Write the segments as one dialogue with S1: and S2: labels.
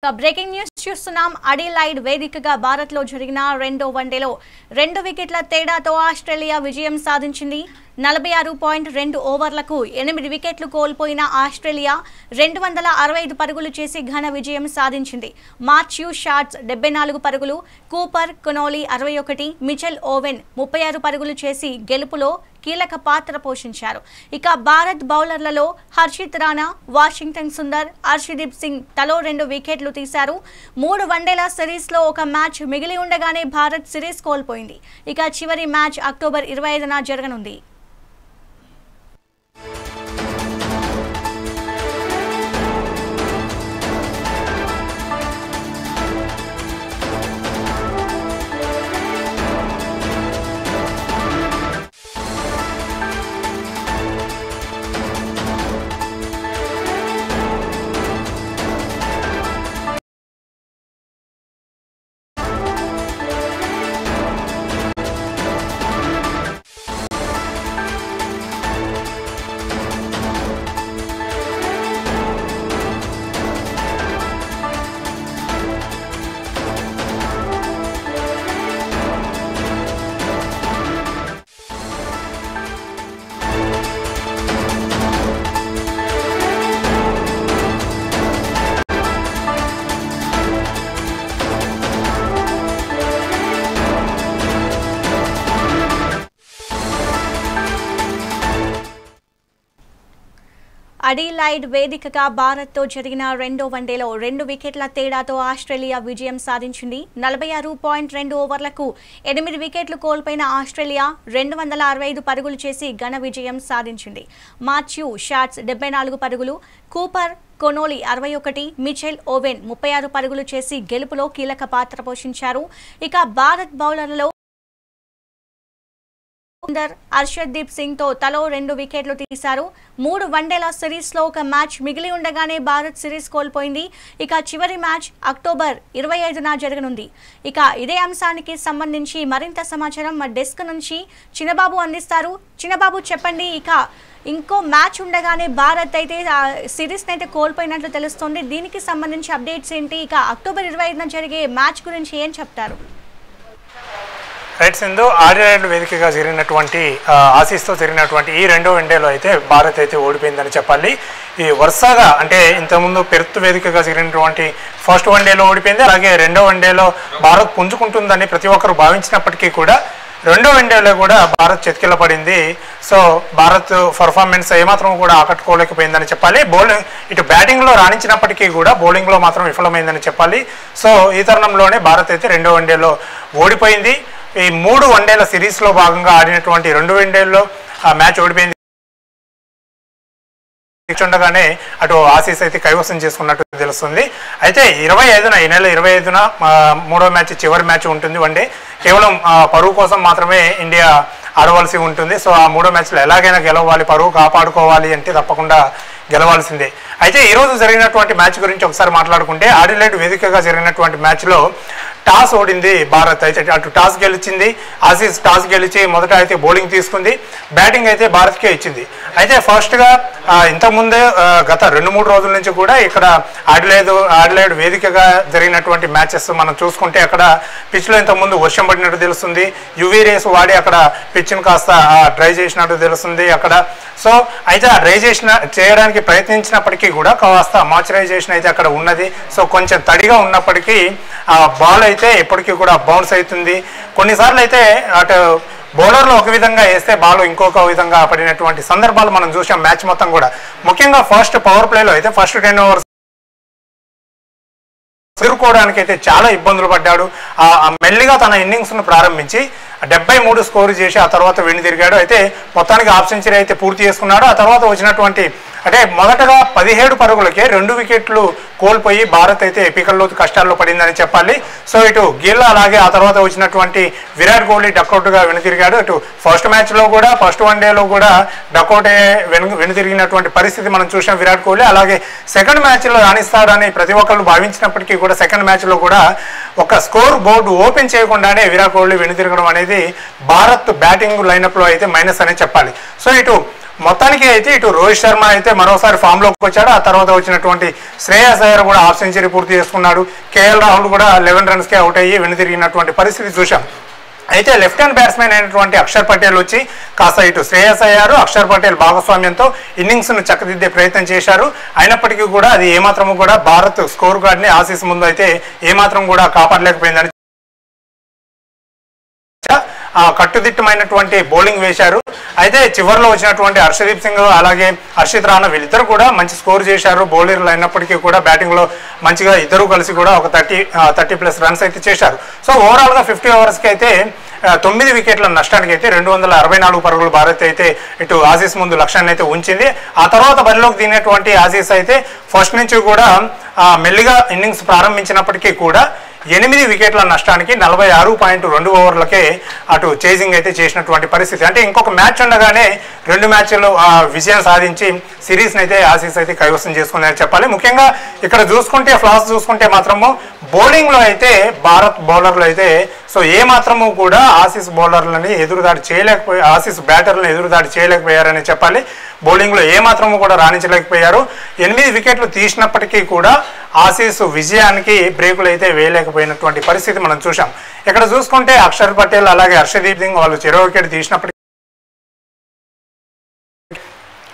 S1: Breaking news చూస్తున్నాం. Adelaide వేదికగా భారత్ లో జరిగిన రెండో వన్డేలో 2 వికెట్ల తేడాతో ఆస్ట్రేలియా విజయం సాధించింది. 46.2 ఓవర్లకు 8 వికెట్లు కోల్పోయిన ఆస్ట్రేలియా 265 పరుగులు చేసి ఘన విజయం సాధించింది. మాథ్యూ షార్ట్స్ 74 పరుగులు, కూపర్ కొనోలీ 61, మిచెల్ ఓవెన్ 36 పరుగులు చేసి గెలుపులో కీలక పాత్ర పోషించారు. ఇక భారత్ బౌలర్లలో హర్షిత్ రాణా, వాషింగ్టన్ సుందర్, హర్షదీప్ సింగ్ తలో 2 వికెట్లు తీశారు. 3 వన్డేల సిరీస్ లో ఒక మ్యాచ్ మిగిలి ఉండగానే భారత్ సిరీస్ కోల్పోయింది. ఇక చివరి మ్యాచ్ అక్టోబర్ 25న జరగనుంది. అడిలైడ్ వేదికగా భారత్తో జరిగిన రెండో వన్డేలో 2 వికెట్ల తేడాతో ఆస్ట్రేలియా విజయం సాధించింది. 46.2 ఓవర్లకు 8 వికెట్లు కోల్పోయిన ఆస్ట్రేలియా 265 పరుగులు చేసి ఘన విజయం సాధించింది. మాథ్యూ షార్ట్స్ 74 పరుగులు, కూపర్ కొనోలీ 61, మిచెల్ ఓవెన్ 36 పరుగులు చేసి గెలుపులో కీలక పాత్ర పోషించారు. ఇక భారత్ బౌలర్లలో హర్షదీప్ సింగ్ తో తలో 2 వికెట్లు తీశారు. 3 వన్డేల సిరీస్ లో ఒక మ్యాచ్ మిగిలి ఉండగానే భారత్ సిరీస్ కోల్పోయింది. ఇక చివరి మ్యాచ్ అక్టోబర్ 25న జరగనుంది. ఇక ఇదే అంశానికి సంబంధించి మరింత సమాచారం మా డెస్క్ నుంచి చిన్నబాబు అందిస్తారు. చిన్నబాబు చెప్పండి, ఇక ఇంకో మ్యాచ్ ఉండగానే భారత్ అయితే సిరీస్ అయితే కోల్పోయినట్లు తెలుస్తోంది. దీనికి సంబంధించి అప్డేట్స్ ఏంటి? ఇక అక్టోబర్ 25న జరిగే మ్యాచ్ గురించి ఏం చెప్తారు?
S2: రైట్ సింధు, అడిలైడ్ వేదికగా జరిగినటువంటి ఆసీస్తో జరిగినటువంటి ఈ రెండో వన్డేలో అయితే భారత్ అయితే ఓడిపోయిందని చెప్పాలి. ఈ వరుసగా అంటే ఇంతకుముందు పెర్త్ వేదికగా జరిగినటువంటి ఫస్ట్ వన్డేలో ఓడిపోయింది. అలాగే రెండో వన్డేలో భారత్ పుంజుకుంటుందని ప్రతి ఒక్కరు భావించినప్పటికీ కూడా రెండో వన్డేలో కూడా భారత్ చేతికిల్లపడింది. సో భారత్ పర్ఫార్మెన్స్ ఏమాత్రం కూడా ఆకట్టుకోలేకపోయిందని చెప్పాలి. ఇటు బ్యాటింగ్లో రాణించినప్పటికీ కూడా బౌలింగ్లో మాత్రం విఫలమైందని చెప్పాలి. సో ఈ తరుణంలోనే భారత్ అయితే రెండో వన్డేలో ఓడిపోయింది. ఈ 3 వన్డేల సిరీస్లో భాగంగా ఆడినటువంటి 2 వన్డేల్లో మ్యాచ్ ఓడిపోయింది. ఉండగానే అటు ఆసీస్ అయితే కైవసం చేసుకున్నట్టు తెలుస్తుంది. అయితే ఈ నెల 25న 3వ మ్యాచ్ చివరి మ్యాచ్ ఉంటుంది. వన్డే కేవలం పరువు కోసం మాత్రమే ఇండియా ఆడవలసి ఉంటుంది. సో ఆ 3వ మ్యాచ్లో ఎలాగైనా గెలవాలి, పరువు కాపాడుకోవాలి అంటే తప్పకుండా గెలవాల్సిందే. అయితే ఈరోజు జరిగినటువంటి మ్యాచ్ గురించి ఒకసారి మాట్లాడుకుంటే అడిలైడ్ వేదికగా జరిగినటువంటి మ్యాచ్లో టాస్ ఓడింది భారత్. అయితే అటు టాస్ గెలిచింది, ఆసీస్ టాస్ గెలిచి మొదట అయితే బౌలింగ్ తీసుకుంది, బ్యాటింగ్ అయితే భారత్కే ఇచ్చింది. అయితే ఫస్ట్గా ఇంతకుముందే గత 2-3 రోజుల నుంచి కూడా ఇక్కడ అడిలైడ్ వేదికగా జరిగినటువంటి మ్యాచెస్ మనం చూసుకుంటే అక్కడ పిచ్లో ఇంతకుముందు వర్షం పడినట్టు తెలుస్తుంది. యువీ రేస్ వాడి అక్కడ పిచ్ను కాస్త డ్రై చేసినట్టు తెలుస్తుంది అక్కడ. సో అయితే ఆ డ్రై చేయడానికి ప్రయత్నించినప్పటికీ కూడా కాస్త మాయిశ్చరైజేషన్ అయితే అక్కడ ఉన్నది. సో కొంచెం తడిగా ఉన్నప్పటికీ ఆ బాల్ అయితే ఎప్పటికీ కూడా బౌన్స్ అవుతుంది. కొన్నిసార్లు అయితే అటు బౌలర్లు ఒక విధంగా వేస్తే బాల్ ఇంకొక విధంగా పడినటువంటి సందర్భాలు మనం చూసాం మ్యాచ్ మొత్తం కూడా. ముఖ్యంగా ఫస్ట్ పవర్ ప్లేలో అయితే ఫస్ట్ 10 ఓవర్స్ ఎదుర్కోవడానికి అయితే చాలా ఇబ్బందులు పడ్డాడు. మెల్లిగా తన ఇన్నింగ్స్ను ప్రారంభించి 73 స్కోర్ చేసి ఆ తర్వాత వెనుదిరిగాడు. అయితే మొత్తానికి హాఫ్ సెంచరీ అయితే పూర్తి చేసుకున్నాడు. ఆ తర్వాత వచ్చినటువంటి అంటే మొదటగా 17 పరుగులకే 2 వికెట్లు కోల్పోయి భారత్ అయితే ఎపికల్లో కష్టాల్లో పడిందని చెప్పాలి. సో ఇటు గిల్ అలాగే ఆ తర్వాత వచ్చినటువంటి విరాట్ కోహ్లీ డక్అవుట్గా వెనుతిరిగాడు. ఇటు ఫస్ట్ మ్యాచ్లో కూడా ఫస్ట్ వన్డేలో కూడా డక్అవుట్ వెనుతిరిగినటువంటి పరిస్థితి మనం చూసాం విరాట్ కోహ్లీ. అలాగే సెకండ్ మ్యాచ్లో రాణిస్తాడని ప్రతి ఒక్కరు భావించినప్పటికీ కూడా సెకండ్ మ్యాచ్లో కూడా ఒక స్కోర్ బోర్డు ఓపెన్ చేయకుండానే విరాట్ కోహ్లీ వెనుతిరగడం అనేది భారత్ బ్యాటింగ్ లైనప్లో అయితే మైనస్ అనే చెప్పాలి. సో ఇటు మొత్తానికి అయితే ఇటు రోహిత్ శర్మ అయితే మరోసారి ఫామ్ లోకి వచ్చాడు. ఆ తర్వాత వచ్చినటువంటి శ్రేయస్ అయ్యర్ కూడా హాఫ్ సెంచరీ పూర్తి చేసుకున్నాడు. కేఎల్ రాహుల్ కూడా 11 రన్స్కే అవుట్ అయ్యి వెనుతిరిగినటువంటి పరిస్థితి చూశాం. అయితే లెఫ్ట్ హ్యాండ్ బ్యాట్స్మెన్ అయినటువంటి అక్షర్ పటేల్ వచ్చి కాస్త ఇటు శ్రేయస్ అయ్యారు. అక్షర్ పటేల్ భాగస్వామ్యంతో ఇన్నింగ్స్ను చక్కదిద్దే ప్రయత్నం చేశారు. అయినప్పటికీ కూడా అది ఏమాత్రం కూడా భారత్ స్కోర్ కార్డ్ని ఆసీస్ ముందు అయితే ఏమాత్రం కూడా కాపాడలేకపోయిందని కట్టుదిట్టమైనటువంటి బౌలింగ్ వేశారు. అయితే చివరిలో వచ్చినటువంటి హర్షదీప్ సింగ్ అలాగే హర్షిత్ రాణా వీళ్ళిద్దరు కూడా మంచి స్కోర్ చేశారు. బౌలర్లు అయినప్పటికీ కూడా బ్యాటింగ్లో మంచిగా ఇద్దరు కలిసి కూడా ఒక 30+ రన్స్ అయితే చేశారు. సో ఓవరాల్గా 50 ఓవర్స్కి అయితే 9 వికెట్ల నష్టానికి అయితే 264 పరుగులు భారత్ అయితే ఇటు ఆసీస్ ముందు లక్ష్యాన్ని అయితే ఉంచింది. ఆ తర్వాత బరిలోకి దిగినటువంటి ఆసీస్ అయితే ఫస్ట్ నుంచి కూడా మెల్లిగా ఇన్నింగ్స్ ప్రారంభించినప్పటికీ కూడా 8 వికెట్ల నష్టానికి 46.2 ఓవర్లకే అటు చేజింగ్ అయితే చేసినటువంటి పరిస్థితి. అంటే ఇంకొక మ్యాచ్ ఉండగానే 2 మ్యాచ్లు విజయం సాధించి సిరీస్ని అయితే ఆసీస్ అయితే కైవసం చేసుకుందని చెప్పాలి. ముఖ్యంగా ఇక్కడ చూసుకుంటే ఫ్లాస్ చూసుకుంటే మాత్రము బౌలింగ్లో అయితే భారత్ బౌలర్లు అయితే సో ఏ మాత్రము కూడా ఆసీస్ బౌలర్లని ఎదురుదాడి ఆసీస్ బ్యాటర్లను ఎదురుదాడి చేయలేకపోయారని చెప్పాలి. బౌలింగ్లో ఏ మాత్రము కూడా రాణించలేకపోయారు. 8 వికెట్లు తీసినప్పటికీ కూడా ఆసీస్ విజయానికి బ్రేకులు అయితే వేయలేకపోయినటువంటి పరిస్థితి మనం చూసాం. ఇక్కడ చూసుకుంటే అక్షర్ పటేల్ అలాగే హర్షదీప్ సింగ్ వాళ్ళు చెరో వికెట్ తీసినప్పటికీ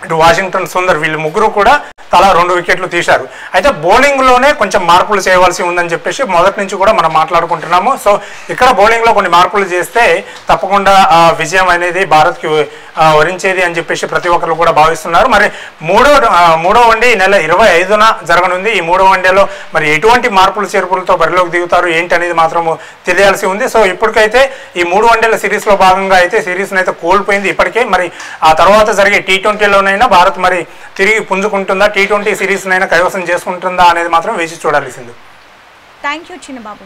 S2: ఇటు వాషింగ్టన్ సుందర్ వీళ్ళు ముగ్గురు కూడా తలా 2 వికెట్లు తీశారు. అయితే బౌలింగ్లోనే కొంచెం మార్పులు చేయవలసి ఉందని చెప్పేసి మొదటి నుంచి కూడా మనం మాట్లాడుకుంటున్నాము. సో ఇక్కడ బౌలింగ్లో కొన్ని మార్పులు చేస్తే తప్పకుండా విజయం అనేది భారత్కి వరించేది అని చెప్పేసి ప్రతి ఒక్కరు కూడా భావిస్తున్నారు. మరి మూడో వన్డే ఈ నెల 25న జరగనుంది. ఈ 3వ వన్డేలో మరి ఎటువంటి మార్పులు చేర్పులతో బరిలోకి దిగుతారు ఏంటి అనేది మాత్రము తెలియాల్సి ఉంది. సో ఇప్పటికైతే ఈ 3 వన్డేల సిరీస్లో భాగంగా అయితే సిరీస్ని అయితే కోల్పోయింది ఇప్పటికే. మరి ఆ తర్వాత జరిగే T20లోనైనా భారత్ మరి తిరిగి పుంజుకుంటుందా, T20 సిరీస్నైనా కైవసం చేసుకుంటుందా అనేది మాత్రం వేచి చూడాల్సింది.
S1: Thank you Chinnababu.